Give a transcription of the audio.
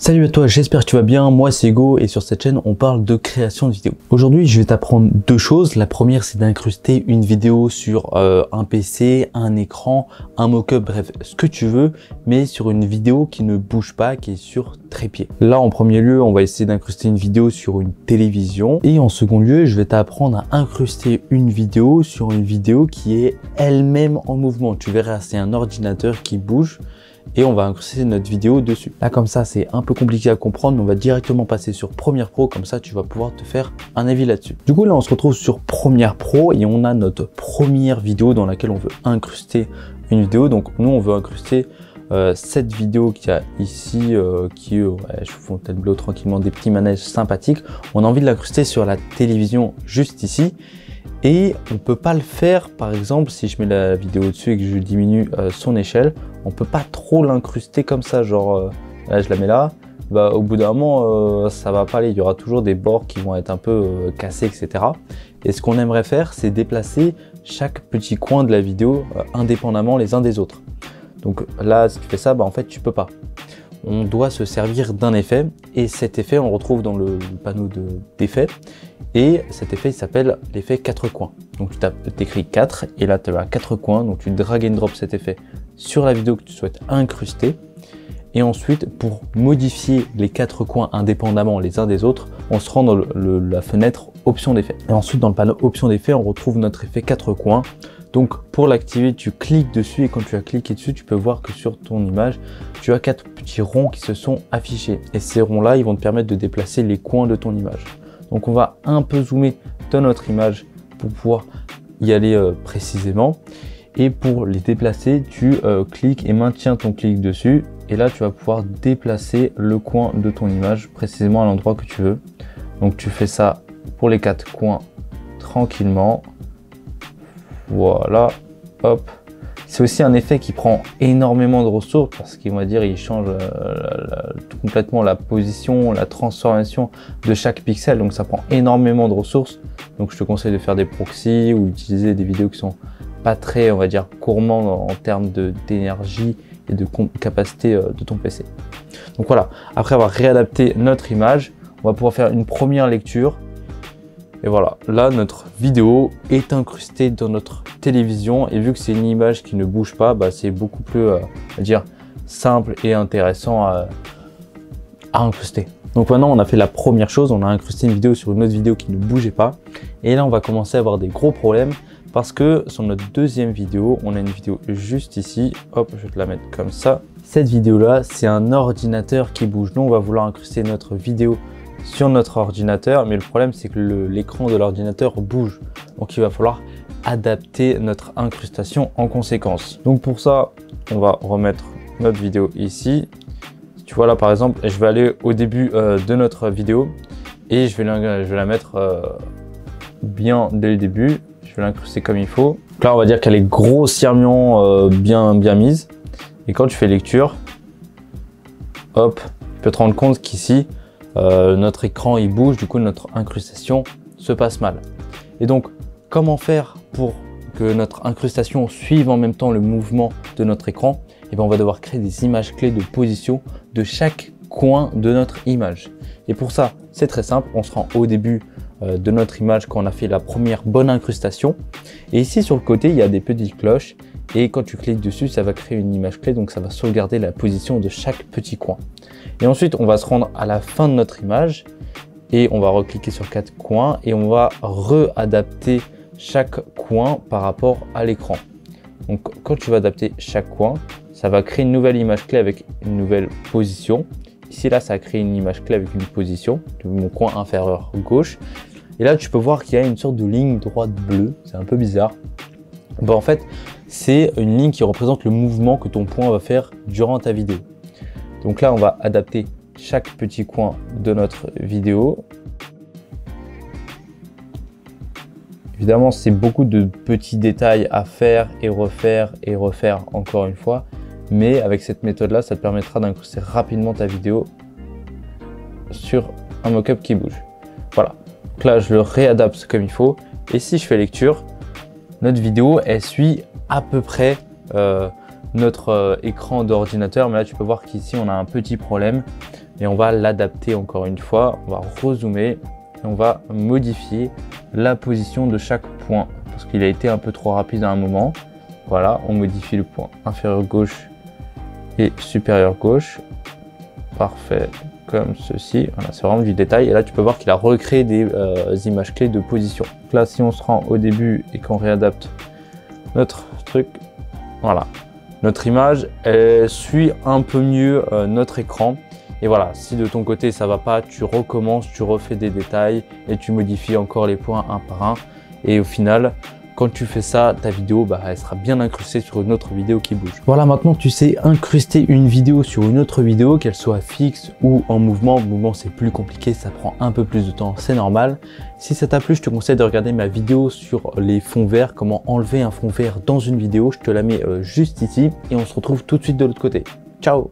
Salut à toi, j'espère que tu vas bien, moi c'est Hugo et sur cette chaîne on parle de création de vidéos. Aujourd'hui je vais t'apprendre deux choses. La première c'est d'incruster une vidéo sur un PC, un écran, un mock-up, bref ce que tu veux, mais sur une vidéo qui ne bouge pas, qui est sur trépied. Là en premier lieu on va essayer d'incruster une vidéo sur une télévision et en second lieu je vais t'apprendre à incruster une vidéo sur une vidéo qui est elle-même en mouvement. Tu verras, c'est un ordinateur qui bouge et on va incruster notre vidéo dessus. Là comme ça c'est un peu compliqué à comprendre, mais on va directement passer sur Premiere Pro, comme ça tu vas pouvoir te faire un avis là-dessus. Du coup là on se retrouve sur Premiere Pro et on a notre première vidéo dans laquelle on veut incruster une vidéo. Donc nous on veut incruster cette vidéo qu'il y a ici, qui je vous Fontainebleau tranquillement, des petits manèges sympathiques. On a envie de l'incruster sur la télévision juste ici. Et on peut pas le faire, par exemple, si je mets la vidéo dessus et que je diminue son échelle, on peut pas trop l'incruster comme ça, genre là je la mets là, bah, au bout d'un moment ça va pas aller, il y aura toujours des bords qui vont être un peu cassés, etc. Et ce qu'on aimerait faire, c'est déplacer chaque petit coin de la vidéo indépendamment les uns des autres. Donc là, si tu fais ça, bah, en fait tu peux pas. On doit se servir d'un effet et cet effet on le retrouve dans le panneau d'effets et cet effet il s'appelle l'effet 4 coins. Donc tu t'écris 4 et là tu as 4 coins, donc tu drag and drop cet effet sur la vidéo que tu souhaites incruster et ensuite pour modifier les 4 coins indépendamment les uns des autres, on se rend dans la fenêtre option d'effet. Et ensuite dans le panneau option d'effet on retrouve notre effet 4 coins. Donc pour l'activer, tu cliques dessus et quand tu as cliqué dessus, tu peux voir que sur ton image, tu as 4 petits ronds qui se sont affichés. Et ces ronds-là, ils vont te permettre de déplacer les coins de ton image. Donc on va un peu zoomer dans notre image pour pouvoir y aller précisément. Et pour les déplacer, tu cliques et maintiens ton clic dessus. Et là, tu vas pouvoir déplacer le coin de ton image précisément à l'endroit que tu veux. Donc tu fais ça pour les 4 coins tranquillement. Voilà, hop. C'est aussi un effet qui prend énormément de ressources parce qu'il va dire il change complètement la position, la transformation de chaque pixel. Donc ça prend énormément de ressources. Donc je te conseille de faire des proxys ou d'utiliser des vidéos qui sont pas très, on va dire, gourmandes en termes d'énergie et de capacité de ton PC. Donc voilà, après avoir réadapté notre image, on va pouvoir faire une première lecture. Et voilà, là notre vidéo est incrustée dans notre télévision et vu que c'est une image qui ne bouge pas, bah, c'est beaucoup plus simple et intéressant à incruster. Donc maintenant on a fait la première chose, on a incrusté une vidéo sur une autre vidéo qui ne bougeait pas. Et là on va commencer à avoir des gros problèmes parce que sur notre deuxième vidéo, on a une vidéo juste ici. Hop, je vais te la mettre comme ça. Cette vidéo là, c'est un ordinateur qui bouge. Nous on va vouloir incruster notre vidéo sur notre ordinateur, mais le problème c'est que l'écran de l'ordinateur bouge, donc il va falloir adapter notre incrustation en conséquence. Donc pour ça on va remettre notre vidéo ici. Tu vois là par exemple, je vais aller au début de notre vidéo et je vais la mettre bien dès le début. Je vais l'incruster comme il faut. Donc là on va dire qu'elle est grossièrement bien mise, et quand tu fais lecture, hop, tu peux te rendre compte qu'ici notre écran il bouge, du coup notre incrustation se passe mal. Et donc comment faire pour que notre incrustation suive en même temps le mouvement de notre écran? Et bien on va devoir créer des images clés de position de chaque coin de notre image. Et pour ça c'est très simple, on se rend au début de notre image quand on a fait la première bonne incrustation. Et ici sur le côté il y a des petites cloches et quand tu cliques dessus ça va créer une image clé, donc ça va sauvegarder la position de chaque petit coin. Et ensuite on va se rendre à la fin de notre image et on va recliquer sur 4 coins et on va réadapter chaque coin par rapport à l'écran. Donc quand tu vas adapter chaque coin, ça va créer une nouvelle image clé avec une nouvelle position. Ici là ça a créé une image clé avec une position de mon coin inférieur gauche. Et là tu peux voir qu'il y a une sorte de ligne droite bleue, c'est un peu bizarre. Bon, en fait c'est une ligne qui représente le mouvement que ton point va faire durant ta vidéo. Donc là on va adapter chaque petit coin de notre vidéo. Évidemment c'est beaucoup de petits détails à faire et refaire encore une fois. Mais avec cette méthode là, ça te permettra d'incruster rapidement ta vidéo sur un mock-up qui bouge. Voilà, donc là je le réadapte comme il faut. Et si je fais lecture, notre vidéo elle suit à peu près notre écran d'ordinateur. Mais là tu peux voir qu'ici on a un petit problème. et on va l'adapter encore une fois. On va rezoomer et on va modifier la position de chaque point parce qu'il a été un peu trop rapide à un moment. Voilà, on modifie le point inférieur gauche et supérieur gauche. Parfait, comme ceci. Voilà, c'est vraiment du détail. Et là, tu peux voir qu'il a recréé des images clés de position. Donc là, si on se rend au début et qu'on réadapte notre truc, voilà. Notre image, elle suit un peu mieux notre écran. Et voilà, si de ton côté ça va pas, tu recommences, tu refais des détails et tu modifies encore les points un par un. Et au final, quand tu fais ça, ta vidéo, elle sera bien incrustée sur une autre vidéo qui bouge. Voilà, maintenant tu sais incruster une vidéo sur une autre vidéo, qu'elle soit fixe ou en mouvement. Le mouvement, c'est plus compliqué, ça prend un peu plus de temps, c'est normal. Si ça t'a plu, je te conseille de regarder ma vidéo sur les fonds verts, comment enlever un fond vert dans une vidéo. Je te la mets juste ici et on se retrouve tout de suite de l'autre côté. Ciao!